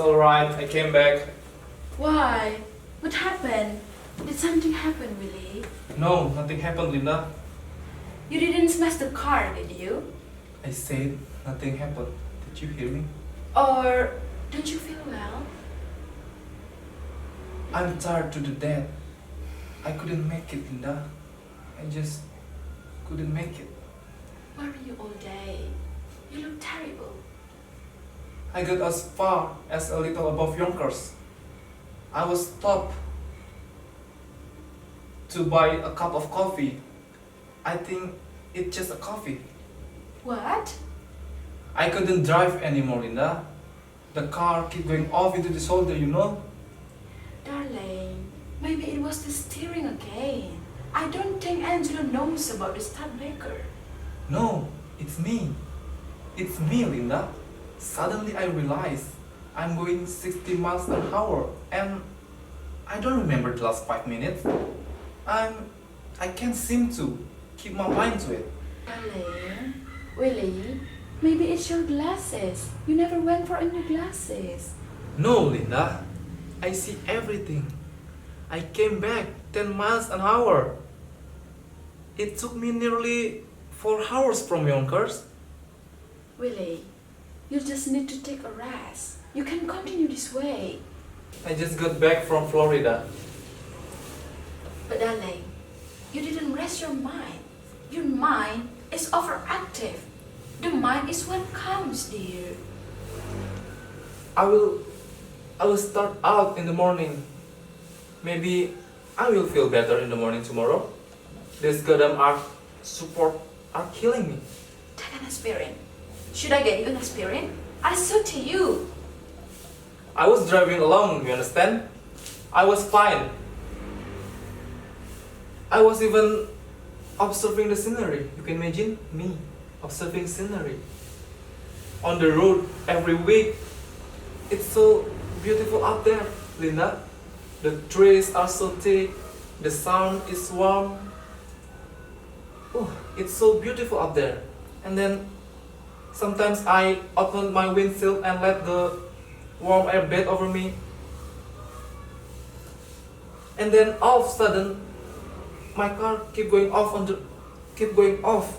alright, I came back. Why? What happened? Did something happen, Willie? No, nothing happened, Linda. You didn't smash the car, did you? I said nothing happened. Did you hear me? Or don't you feel well? I'm tired to the death. I couldn't make it, Linda. I just couldn't make it. Where were you all day? You look terrible. I got as far as a little above Yonkers. I was stopped to buy a cup of coffee. I think it's just a coffee. What? I couldn't drive anymore, Linda. The car kept going off into the shoulder, you know? Darling, maybe it was the steering again. I don't think Angela knows about the start breaker. No, it's me. It's me, Linda. Suddenly I realized I'm going 60 miles an hour and I don't remember the last 5 minutes. I can't seem to keep my mind to it. Darling, Willie, maybe it's your glasses. You never went for new glasses. No, Linda. I see everything. I came back 10 miles an hour. It took me nearly 4 hours from Yonkers. Willie, you just need to take a rest. You can continue this way. I just got back from Florida. But darling, you didn't rest your mind. Your mind is overactive. The mind is what counts, dear. I will start out in the morning. Maybe I will feel better in the morning tomorrow. This goddamn art support are killing me. Take an aspirin. Should I get you an aspirin? I said to you. I was driving along, you understand? I was fine. I was even observing the scenery. You can imagine me observing scenery. On the road every week. It's so beautiful up there, Linda. The trees are so thick. The sun is warm. Oh, it's so beautiful up there. And then sometimes I open my windshield and let the warm air bathe over me. And then all of a sudden, my car keep going off.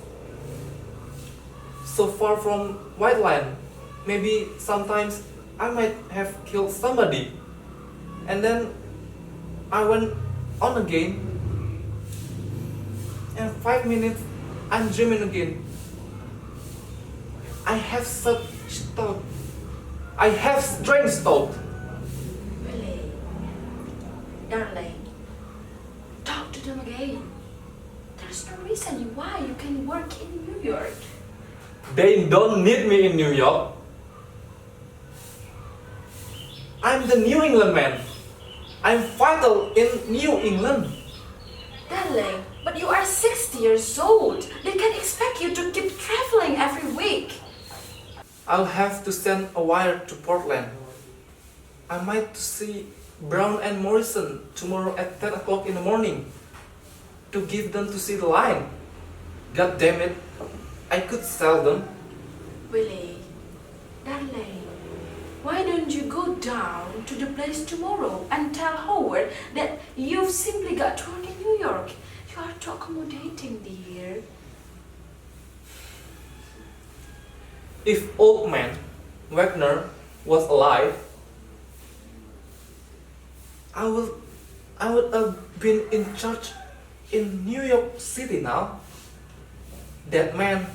So far from white line. Maybe sometimes I might have killed somebody. And then I went on again. And 5 minutes, I'm dreaming again. I have such thought. I have strange thought. Willie, darling, talk to them again. There's no reason why you can work in New York. They don't need me in New York. I'm the New England man. I'm vital in New England. Darling, but you are 60 years old. They can expect you to keep traveling every week. I'll have to send a wire to Portland. I might see Brown and Morrison tomorrow at 10 o'clock in the morning to give them to see the line. God damn it, I could sell them. Willie, darling, why don't you go down to the place tomorrow and tell Howard that you've simply got to work in New York? You are too accommodating, dear. If old man Wagner was alive, I would have been in charge in New York City now. That man,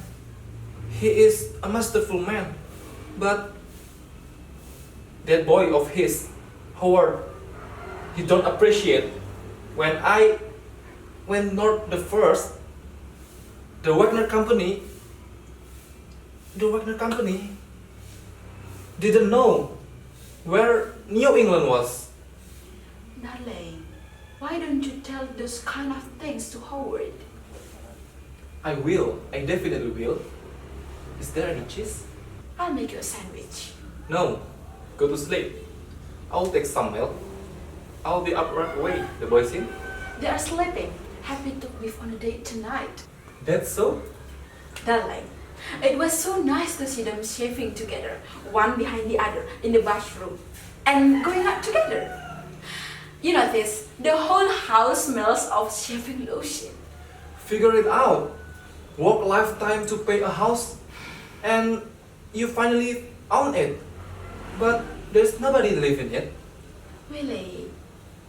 he is a masterful man, but that boy of his, Howard, he don't appreciate. When I went north the first, the Wagner Company didn't know where New England was. Darling, why don't you tell those kind of things to Howard? I will. I definitely will. Is there any cheese? I'll make you a sandwich. No. Go to sleep. I'll take some milk. I'll be up right away. The boys in? They are sleeping. Happy to be on a date tonight. That's so? Darling, it was so nice to see them shaving together, one behind the other, in the bathroom. and going out together. You know this, the whole house smells of shaving lotion. Figure it out. Work lifetime to pay a house, and you finally own it. But there's nobody living it. Really,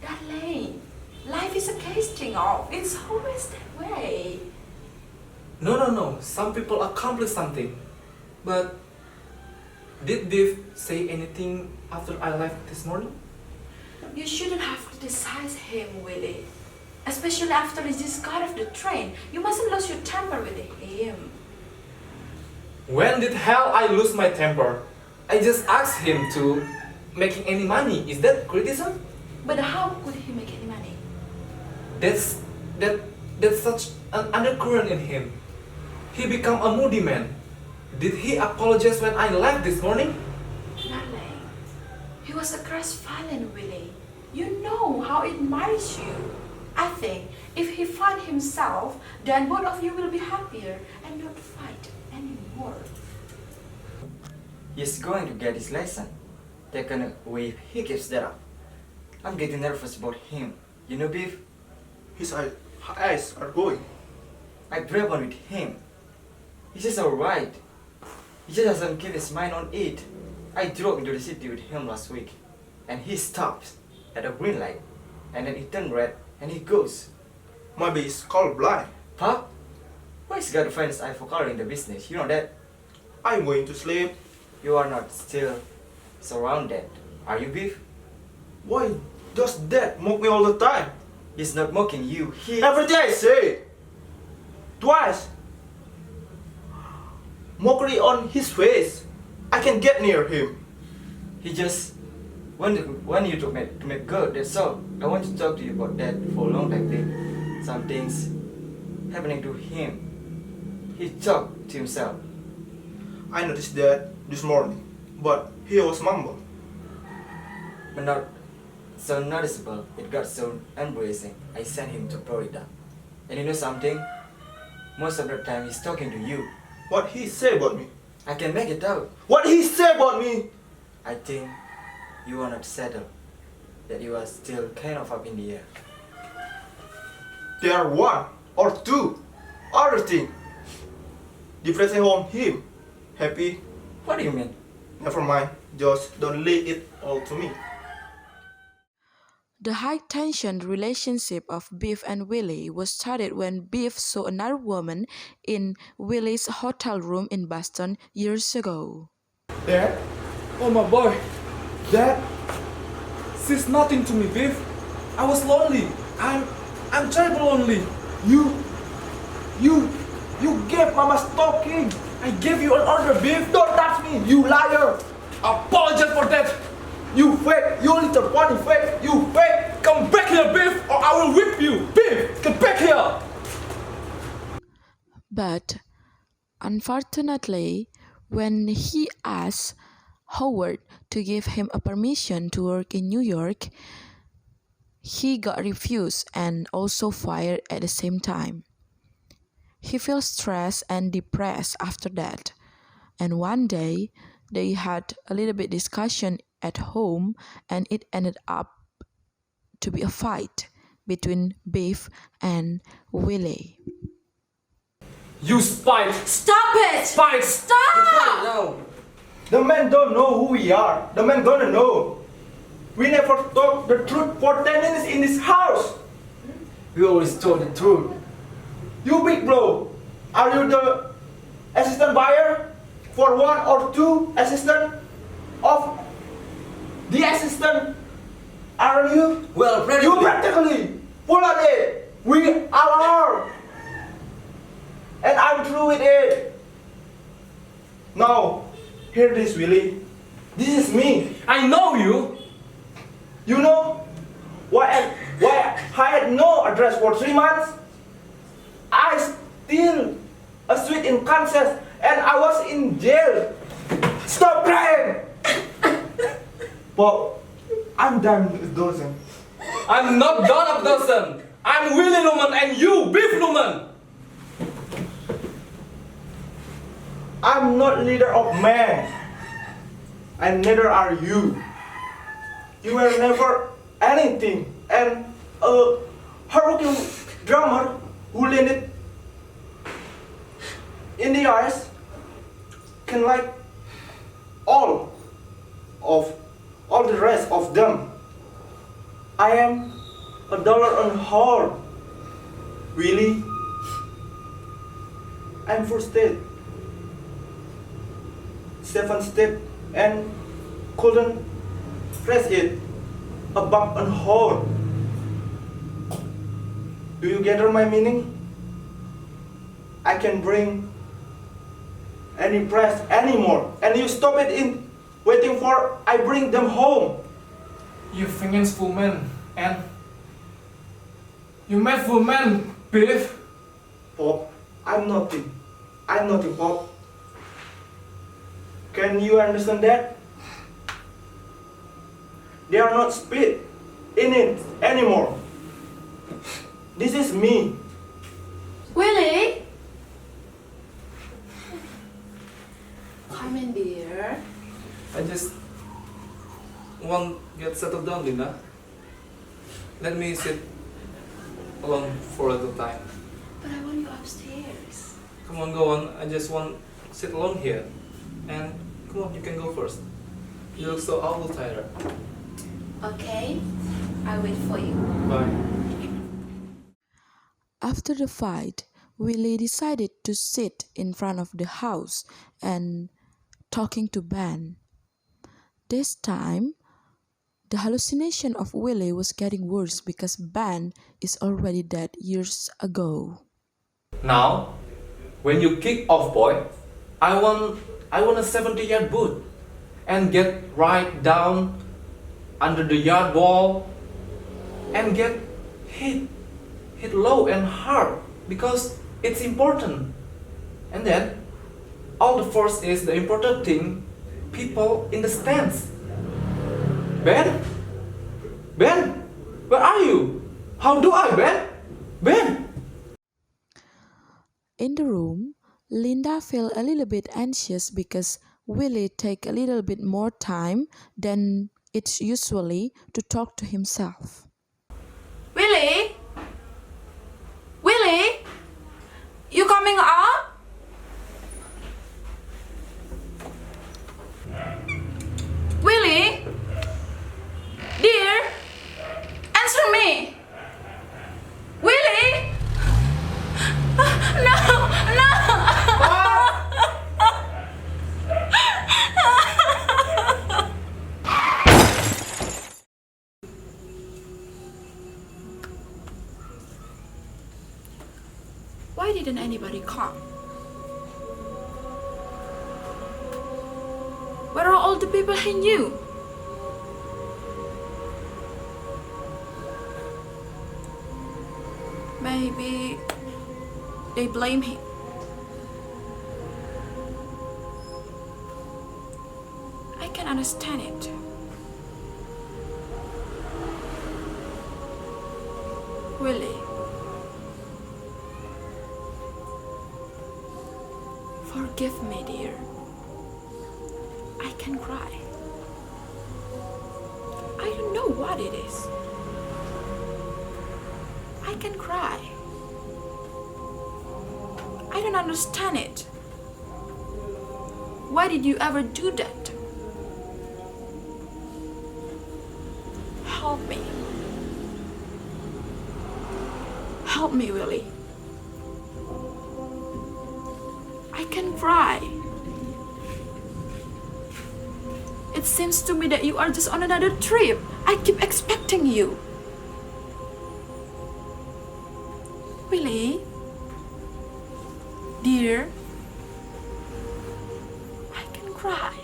darling, life is a casting off. It's always that way. No. Some people accomplish something. But did Biff say anything after I left this morning? You shouldn't have criticized him, Willie. Especially after he just got off the train. You mustn't lose your temper with him. When did hell I lose my temper? I just asked him to making any money. Is that criticism? But how could he make any money? That's such an undercurrent in him. He become a moody man. Did he apologize when I left this morning? Darling, he was a crestfallen, Willie. You know how it marries you. I think if he find himself, then both of you will be happier and not fight anymore. He's going to get his lesson. Taken away if he keeps that up. I'm getting nervous about him. You know, Biff? His eyes are going. I grab on with him. He's just alright. He just doesn't keep his mind on it. I drove into the city with him last week, and he stops at a green light, and then he turns red, and he goes. Maybe he's colorblind. Pop? Why's got to find his eye for color in the business? You know that? I'm going to sleep. You are not still surrounded. Are you, Biff? Why does Dad mock me all the time? He's not mocking you. Every day I say twice. Mockery on his face. I can get near him. He just want you to make good, that's all. I want to talk to you about that for a long time, Biff. Some things happening to him. He talked to himself. I noticed that this morning, but he was mumble. But not so noticeable. It got so embracing. I sent him to Florida. And you know something? Most of the time he's talking to you. What he say about me? I can make it out. What he say about me? I think you are not settled. That you are still kind of up in the air. There are one or two other thing. Depressing on him. Happy? What do you mean? Never mind. Just don't lay it all to me. The high-tension relationship of Biff and Willie was started when Biff saw another woman in Willie's hotel room in Boston years ago. Dad? Oh my boy. Dad? She's nothing to me, Biff. I was lonely. I'm terribly lonely. You gave Mama talking. I gave you an order, Biff. Don't touch me, you liar. Apologize for that. You fake, you little pony fake, you fake. Come back here, Biff, or I will whip you. Biff, get back here. But unfortunately, when he asked Howard to give him a permission to work in New York, he got refused and also fired at the same time. He feels stressed and depressed after that. And one day, they had a little bit discussion at home, and it ended up to be a fight between Biff and Willie. You spite. Stop it! Spite. Stop! No. The man don't know who we are. The man gonna know. We never talk the truth for 10 minutes in this house. We always told the truth. You big bro, are you the assistant buyer for one or two assistant of the assistant? Are you? Well, You practically full of it. We all are. And I'm through with it. Now, hear this, Willie. This is me. I know you. You know why I had no address for 3 months? I still a suite in Kansas and I was in jail. Stop crying! Bob, I'm done with Dawson. I'm not Don Abdulson. I'm Willie Luman and you, Biff Luman. I'm not leader of men. And neither are you. You were never anything. And a hardworking drummer who landed in the ice can like all the rest of them. I am $1 on hard. Really? I'm frustrated. 7 step and couldn't press it. A buck on hard. Do you gather my meaning? I can bring any press anymore, and you stop it in waiting for I bring them home. You forgetful man, and you madful man, Biff. Pop, I'm nothing, Pop. Can you understand that? They are not speed in it anymore. This is me. Willie? Come in, dear. I just want get settled down, Linda. Let me sit alone for a little time. But I want you upstairs. Come on, go on. I just want sit alone here. And come on, you can go first. You look so awful tired. Okay, I'll wait for you. Bye. After the fight, Willie decided to sit in front of the house and talking to Ben. This time, the hallucination of Willie was getting worse because Ben is already dead years ago. Now, when you kick off, boy, I want a 70-yard boot and get right down under the yard wall and get hit low and hard because it's important. And then all the force is the important thing, people in the stands. Ben, where are you? How do I, Ben? In the room, Linda felt a little bit anxious because Willie take a little bit more time than it's usually to talk to himself. Willie? Willie? You coming up? Willie? Dear? Answer me! Willie? No! Why didn't anybody come? Where are all the people he knew? Maybe they blame him. I can understand it. Willie, forgive me, dear. I can cry. I don't know what it is. I can cry. I don't understand it. Why did you ever do that? Help me. Help me, Willie. I can cry. It seems to me that you are just on another trip. I keep expecting you. Willie? Dear? I can cry.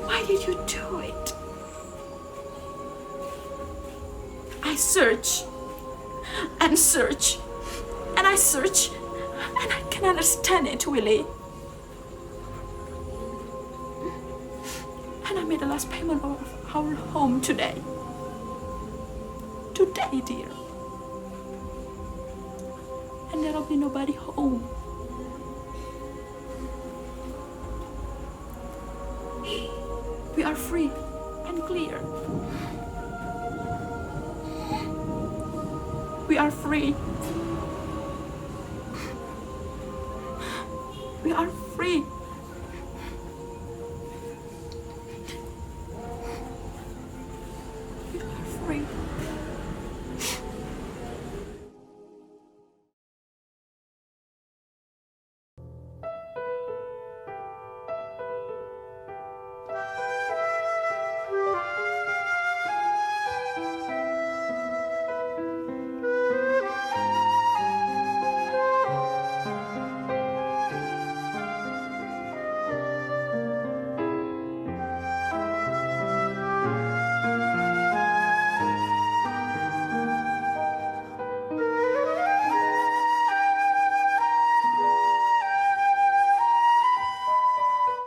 Why did you do it? I search and search and I search and I can understand it, Willie. And I made the last payment of our home today. Today, dear. And there'll be nobody home. We are free and clear. We are free. We are